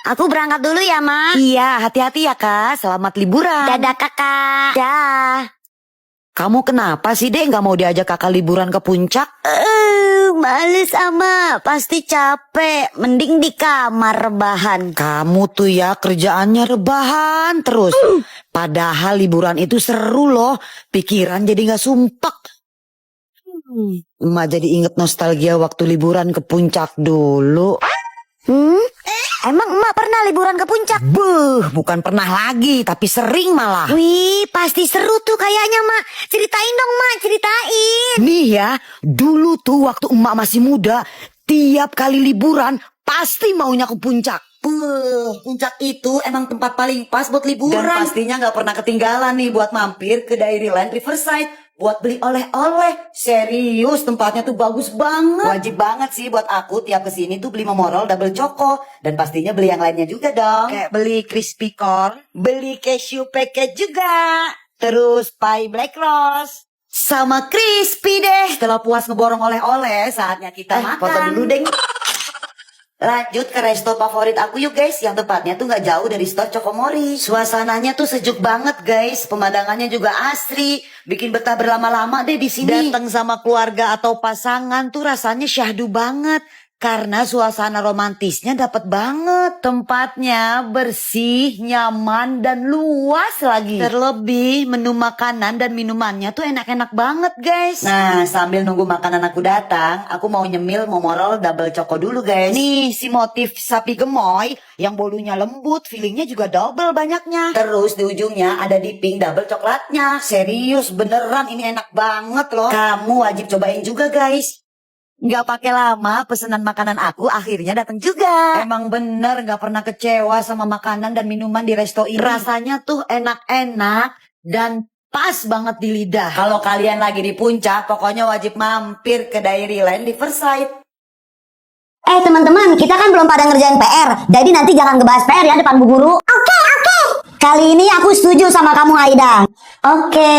Aku berangkat dulu ya, Ma. Iya, hati-hati ya Kak. Selamat liburan. Dadah kakak. Dah. Kamu kenapa sih Dek nggak mau diajak kakak liburan ke puncak? Males ama, pasti capek. Mending di kamar rebahan. Kamu tuh ya kerjaannya rebahan terus. Padahal liburan itu seru loh. Pikiran jadi nggak sumpek. Emak jadi inget nostalgia waktu liburan ke puncak dulu. Emang emak pernah liburan ke puncak? Bukan pernah lagi, tapi sering malah. Wih, pasti seru tuh kayaknya, Mak. Ceritain dong, Mak, ceritain. Nih ya, dulu tuh waktu emak masih muda, tiap kali liburan pasti maunya ke puncak. Puncak itu emang tempat paling pas buat liburan. Dan pastinya nggak pernah ketinggalan nih buat mampir ke Dairyland Riverside. Buat beli oleh-oleh. Serius, tempatnya tuh bagus banget. Wajib banget sih buat aku tiap kesini tuh beli Momorol double choco. Dan pastinya beli yang lainnya juga dong. Kayak beli crispy corn, beli cashew packet juga. Terus pie black rose. Sama crispy deh. Setelah puas ngeborong oleh-oleh, saatnya kita makan. Foto dulu deh. Lanjut ke resto favorit aku yuk guys. Yang tepatnya tuh gak jauh dari store Cokomori. Suasananya tuh sejuk banget guys. Pemandangannya juga asri. Bikin betah berlama-lama deh di sini. Datang sama keluarga atau pasangan tuh rasanya syahdu banget. Karena suasana romantisnya dapet banget. Tempatnya bersih, nyaman, dan luas lagi. Terlebih menu makanan dan minumannya tuh enak-enak banget guys. Nah sambil nunggu makanan aku datang, aku mau nyemil Momorol double choco dulu guys. Nih si motif sapi gemoy yang bolunya lembut, fillingnya juga double banyaknya. Terus di ujungnya ada dipping double coklatnya. Serius beneran ini enak banget loh. Kamu wajib cobain juga guys. Nggak pakai lama pesanan makanan aku akhirnya datang juga. Emang bener nggak pernah kecewa sama makanan dan minuman di resto ini. Rasanya tuh enak-enak dan pas banget di lidah. Kalau kalian lagi di puncak, pokoknya wajib mampir ke Dairyland Riverside. Teman-teman, kita kan belum pada ngerjain PR. Jadi nanti jangan ngebahas PR ya depan Bu Guru. Oke. Kali ini aku setuju sama kamu, Aida. Oke.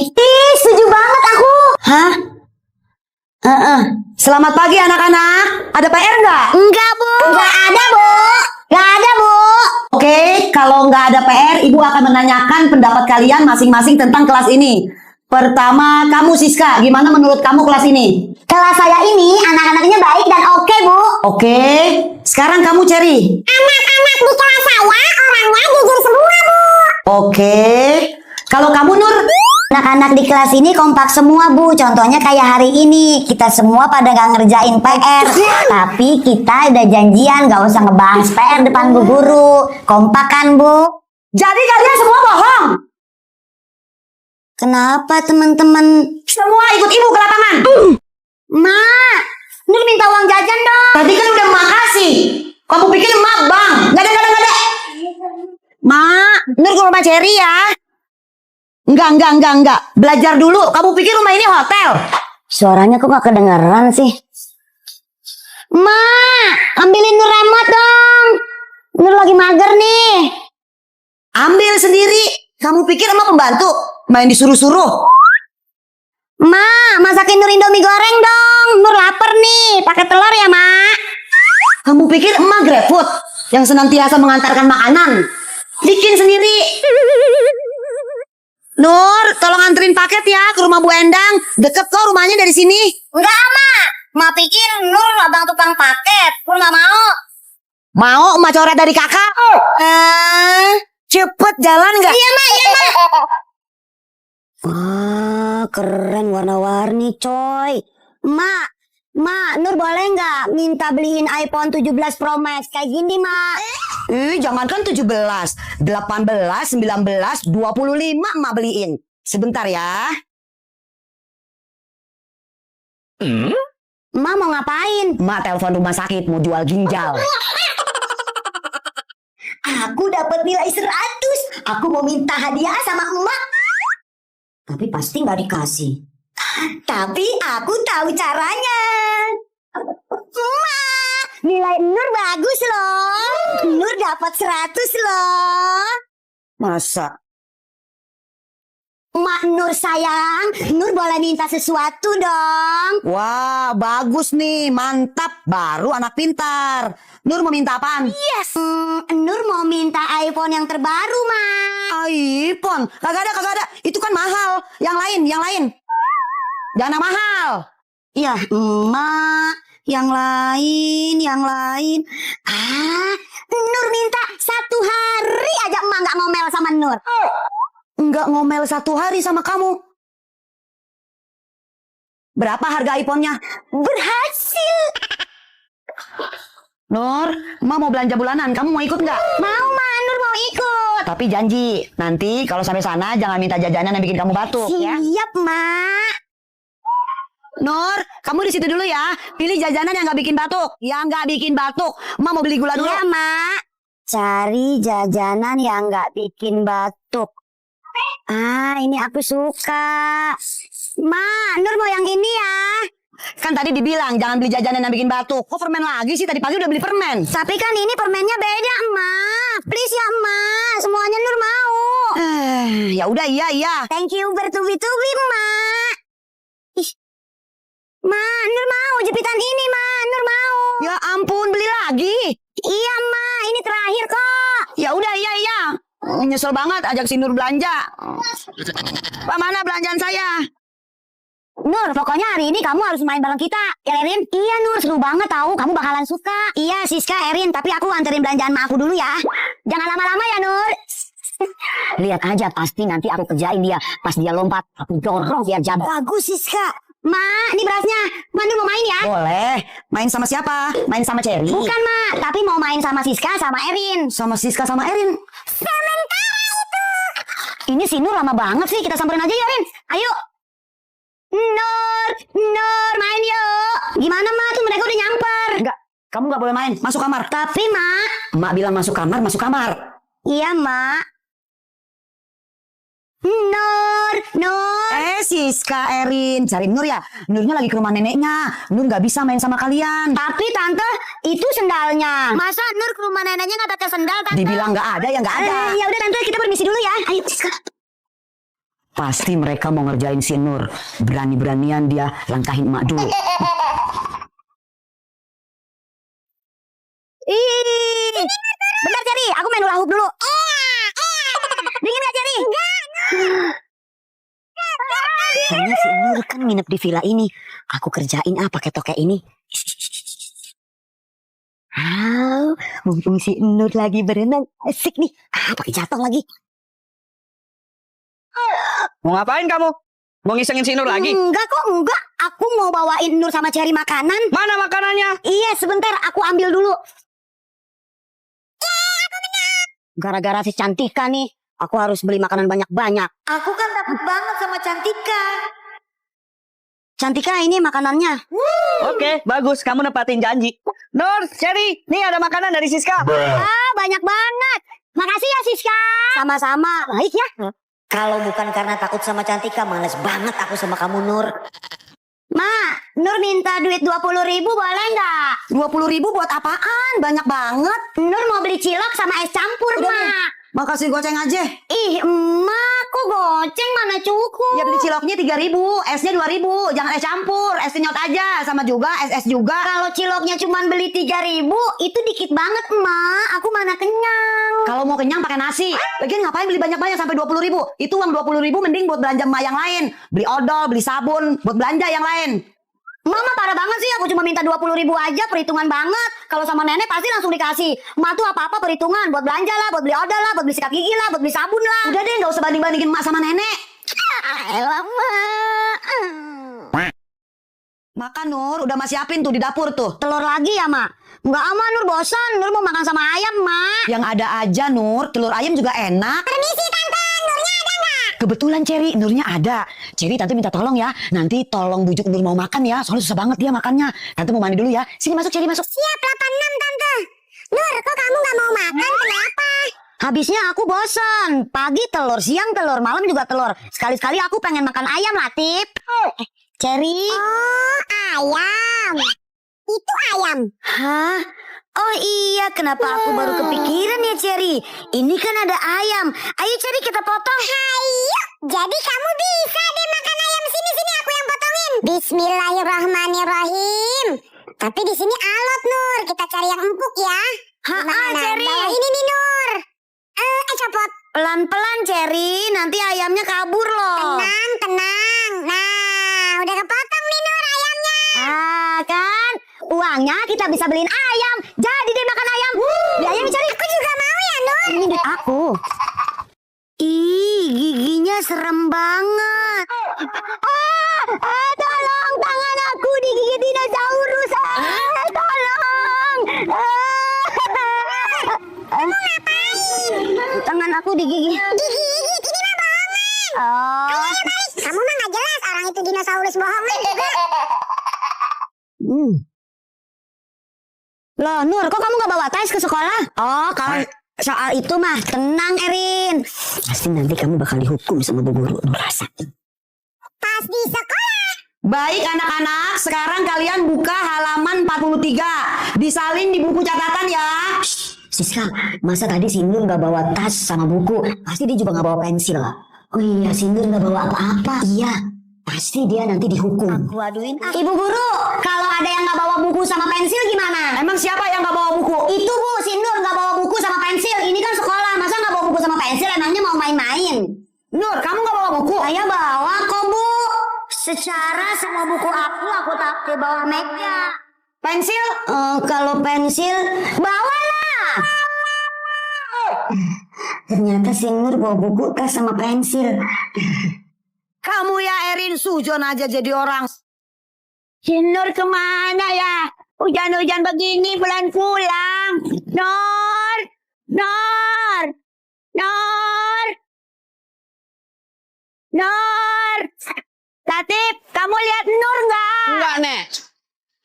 Ih, setuju banget aku. Hah? Selamat pagi anak-anak. Ada PR nggak? Enggak, Bu. Enggak ada, Bu. Enggak ada, Bu. Oke, kalau nggak ada PR, Ibu akan menanyakan pendapat kalian masing-masing tentang kelas ini. Pertama, kamu Siska, gimana menurut kamu kelas ini? Kelas saya ini anak-anaknya baik dan oke, Bu. Oke, sekarang kamu Cherry. Anak-anak di kelas saya orangnya jujur semua, Bu. Oke, kalau kamu Nur? Anak-anak di kelas ini kompak semua, Bu. Contohnya kayak hari ini. Kita semua pada gak ngerjain PR. Tapi kita udah janjian gak usah ngebahas PR depan Bu Guru. Kompak kan, Bu? Jadi kalian semua bohong? Kenapa, teman-teman? Semua ikut ibu ke lapangan. Ma, Nur minta uang jajan dong. Tadi kan udah makasih. Kamu pikir emak bang? Nggak ada. Ma, Nur ke rumah Cherry ya. Enggak. Belajar dulu. Kamu pikir rumah ini hotel? Suaranya kok gak kedengeran sih? Ma, ambilin Nur remote dong. Nur lagi mager nih. Ambil sendiri. Kamu pikir emak pembantu? Main disuruh-suruh. Ma, masakin Nur Indomie goreng dong. Nur lapar nih. Pakai telur ya, Ma. Kamu pikir emak GrabFood yang senantiasa mengantarkan makanan? Bikin sendiri. Nur, tolong anterin paket ya ke rumah Bu Endang. Deket kok rumahnya dari sini. Enggak, Ma. Ma pikir Nur abang tukang paket. Nur gak mau. Mau emak coret dari kakak? Cepet jalan gak? Iya, Ma. Keren warna-warni, coy. Ma, Nur boleh nggak minta beliin iPhone 17 Pro Max kayak gini, Ma? Jangankan 17, 18, 19, 25 emak beliin. Sebentar ya. Ma mau ngapain? Emak telepon rumah sakit mau jual ginjal. Aku dapat nilai 100. Aku mau minta hadiah sama emak. Tapi pasti nggak dikasih. Tapi aku tahu caranya. Emak, nilai Nur bagus loh. Nur dapat 100 loh. Masa? Mak Nur sayang, Nur boleh minta sesuatu dong. Wah, bagus nih, mantap. Baru anak pintar. Nur mau minta apaan? Yes. mau minta iPhone yang terbaru, Ma. iPhone? Kagak ada. Itu kan mahal. Yang lain. Jangan yang mahal. Ya, emak. Yang lain. Nur minta 1 hari aja emak nggak ngomel sama Nur. Enggak ngomel 1 hari sama kamu. Berapa harga iPhone-nya? Berhasil. Nur, emak mau belanja bulanan. Kamu mau ikut nggak? Mau, Ma. Nur mau ikut. Tapi janji, nanti kalau sampai sana jangan minta jajanan yang bikin kamu batuk ya. Siap, Mak. Nur, kamu di situ dulu ya. Pilih jajanan yang nggak bikin batuk. Yang nggak bikin batuk. Emak mau beli gula dulu. Iya, Mak. Cari jajanan yang nggak bikin batuk. Ini aku suka. Ma, Nur mau yang ini ya. Kan tadi dibilang jangan beli jajanan yang bikin batuk. Kok permen lagi sih? Tadi pagi udah beli permen. Tapi kan ini permennya beda, Emak. Please ya, Emak. Semuanya Nur mau. Ya udah iya. Thank you bertubi-tubi, Emak. Ih. Ma, Nur mau jepitan ini, Ma. Nur mau. Ya ampun, beli lagi. Iya, Ma. Ini terakhir kok. Ya udah iya. Nyesel banget ajak si Nur belanja. Pak, mana belanjaan saya? Nur, pokoknya hari ini kamu harus main bareng kita. Ya, Erin? Iya, Nur. Seru banget tahu. Kamu bakalan suka. Iya, Siska, Erin. Tapi aku anterin belanjaan sama aku dulu ya. Jangan lama-lama ya, Nur. Lihat aja, pasti nanti aku kerjain dia. Pas dia lompat, aku dorong biar jatuh. Bagus, Siska. Ma, ini berasnya. Ma, Nur mau main ya? Boleh. Main sama siapa? Main sama Cherry? Bukan, Ma. Tapi mau main sama Siska sama Erin. Sama Siska sama Erin. Sementara itu. Ini si Nur lama banget sih. Kita samperin aja ya, Erin. Ayo. Nur, main yuk. Gimana, Ma? Tuh mereka udah nyamper. Enggak, kamu nggak boleh main. Masuk kamar. Tapi, Ma. Emak bilang masuk kamar, masuk kamar. Iya, Ma. Nur. Siska, Erin. Cari Nur ya. Nurnya lagi ke rumah neneknya. Nur nggak bisa main sama kalian. Tapi, Tante, itu sendalnya. Masa Nur ke rumah neneknya nggak pakai sendal, Tante? Dibilang nggak ada, ya nggak ada. Ya udah, Tante, kita permisi dulu ya. Ayo, Siska. Pasti mereka mau ngerjain si Nur. Berani-beranian dia langkahin emak dulu. Ih, bentar, Jerry. Aku main hula hoop dulu. Dingin gak, Jerry? Kayaknya si Nur kan nginep di villa ini. Aku kerjain pakai tokek ini. Mumpung si Nur lagi berenang, asik nih. Pakai jatuh lagi. Mau ngapain kamu? Mau ngisengin si Nur lagi? Enggak kok, enggak. Aku mau bawain Nur sama Cherry makanan. Mana makanannya? Iya, sebentar. Aku ambil dulu. Gara-gara si Cantika nih, aku harus beli makanan banyak-banyak. Aku kan takut banget sama Cantika. Cantika, ini makanannya. Oke, bagus. Kamu nepatin janji. Nur, Cherry, nih ada makanan dari Siska. Banyak banget. Makasih ya, Siska. Sama-sama. Baik ya. Kalau bukan karena takut sama Cantika, males banget aku sama kamu, Nur. Ma, Nur minta duit 20.000 boleh nggak? 20.000 buat apaan? Banyak banget. Nur mau beli cilok sama es campur, Ma. Makasih goceng aja. Ih, emak, kok goceng mana cukup? Ya beli ciloknya 3.000, esnya 2.000. Jangan es campur, es nyot aja. Sama juga, es juga. Kalau ciloknya cuma beli 3.000, itu dikit banget, Emak. Aku mana kenyang. Kalau mau kenyang pakai nasi. Lagian ngapain beli banyak-banyak sampai 20.000? Itu uang 20.000 mending buat belanja emak yang lain. Beli odol, beli sabun, buat belanja yang lain. Mama parah banget sih, aku cuma minta 20.000 aja, perhitungan banget. Kalau sama nenek pasti langsung dikasih. Emak tuh apa-apa perhitungan, buat belanja lah, buat beli odol lah, buat beli sikat gigi lah, buat beli sabun lah. Udah deh, gak usah banding-bandingin emak sama nenek. Elah, Mak. Makan Nur, udah Mas siapin tuh di dapur tuh. Telur lagi ya, Mak? Enggak ama, Nur bosan. Nur mau makan sama ayam, Mak. Yang ada aja Nur, telur ayam juga enak. Permisi, Tante. Nurnya ada nggak? Kebetulan Cherry, Nurnya ada. Cherry, Tante minta tolong ya. Nanti tolong bujuk Nur mau makan ya. Soalnya susah banget dia makannya. Tante mau mandi dulu ya. Sini masuk Cherry, masuk. Siap, 86, Tante. Nur, kok kamu nggak mau makan? Kenapa? Habisnya aku bosan. Pagi telur, siang telur, malam juga telur. Sekali-sekali aku pengen makan ayam, Latif. Cherry. Oh, ayam. Itu ayam. Hah? Oh iya, kenapa aku baru kepikiran ya, Cherry? Ini kan ada ayam. Ayo, Cherry, kita potong. Ayo, jadi kamu bisa deh makan ayam. Sini, aku yang potongin. Bismillahirrahmanirrahim. Tapi di sini alot, Nur. Kita cari yang empuk ya. Cherry. Bawa ini nih, Nur. Pelan-pelan Cherry, nanti ayamnya kabur loh. Tenang, tenang. Nah, udah kepotong nih Nur ayamnya. Ah kan, uangnya kita bisa beliin ayam. Jadi deh makan ayam. Beli ayam Cherry. Aku juga mau ya Nur. Ini duit aku. Ih, giginya serem banget. Tolong, tangan aku digigit dinosaurus. Tolong. Kamu ngapain? Tangan aku digigit. Digigit, ini mah bohongan. Oh. Kamu mah nggak jelas, orang itu dinosaurus bohongan juga. Loh, Nur, kok kamu gak bawa tas ke sekolah? Oh, kalau soal itu mah tenang, Erin. Pasti nanti kamu bakal dihukum sama bu guru, Nur rasain. Pas di sekolah. Baik anak-anak, sekarang kalian buka halaman 43. Disalin di buku catatan ya. Siska, masa tadi si Nur gak bawa tas sama buku? Pasti dia juga gak bawa pensil. Oh iya, si Nur gak bawa apa-apa. Iya, pasti dia nanti dihukum. Aku aduin. Ibu guru, kalau ada yang gak bawa buku sama pensil gimana? Emang siapa yang gak bawa buku? Itu bu, si Nur gak bawa buku sama pensil. Ini kan sekolah, masa gak bawa buku sama pensil? Emangnya mau main-main? Nur, kamu gak bawa buku? Saya bawa kok bu. Secara semua buku aku tak bawa meja. Pensil? Kalau pensil, bawalah. Ternyata si Nur bawa buku, tas sama pensil. Kamu ya Erin, sujon aja jadi orang. Si Nur kemana ya? Hujan-hujan begini pulang. Nur, Nur, Nur, Nur. Latif, kamu lihat Nur nggak? Enggak, Nek.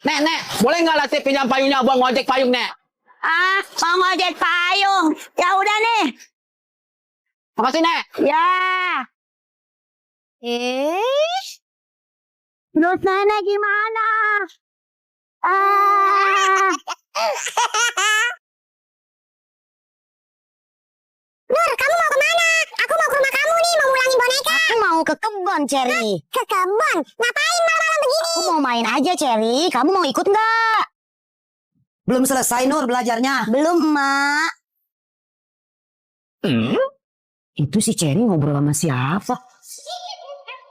Nek, boleh nggak Latif pinjam payungnya buat ngojek payung, Nek? Ah, mau ngojek payung. Ya udah nih. Makasih, Nek. Ya. Terus nenek gimana? Nur, kamu mau kemana? Aku mau ke rumah kamu nih, mau ngulangin boneka. Aku mau ke kebun, Cherry. Ke kebun? Ngapain malam-malam begini? Aku mau main aja, Cherry. Kamu mau ikut nggak? Belum selesai Nur belajarnya. Belum, Mak. Itu si Cherry ngobrol sama siapa?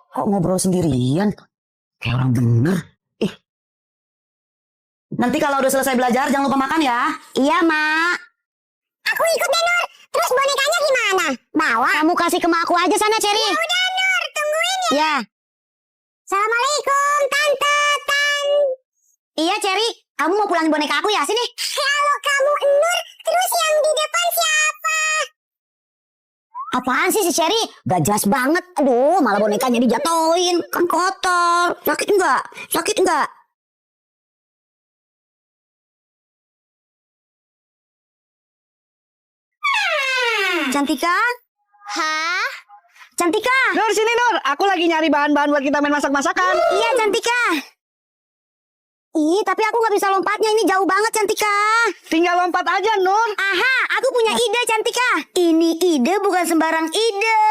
Kok ngobrol sendirian? Kayak orang bener. Nanti kalau udah selesai belajar jangan lupa makan ya. Iya, Mak. Aku ikut deh Nur. Terus bonekanya gimana? Bawa? Kamu kasih ke mak aku aja sana, Cherry. Ya udah Nur, tungguin ya. Ya. Assalamualaikum Tante Iya, Cherry. Kamu mau pulangin boneka aku ya? Sini. Kalau kamu Nur, terus yang di depan siapa? Apaan sih si Cherry? Gak jelas banget. Aduh, malah bonekanya dijatuhin. Kan kotor. Sakit enggak? Sakit enggak? Cantika? Hah? Cantika? Nur, sini, Nur. Aku lagi nyari bahan-bahan buat kita main masak-masakan. Iya, Cantika. Ih, tapi aku gak bisa lompatnya. Ini jauh banget, Cantika. Tinggal lompat aja, Nur. Aha, aku punya ide, Cantika. Ini ide bukan sembarang ide.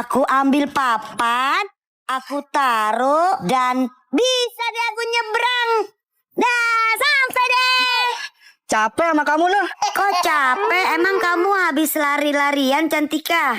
Aku ambil papan, aku taruh, dan bisa deh aku nyebrang. Dah, sampai deh. Capek sama kamu, Nur. Kok capek? Emang kamu habis lari-larian, Cantika?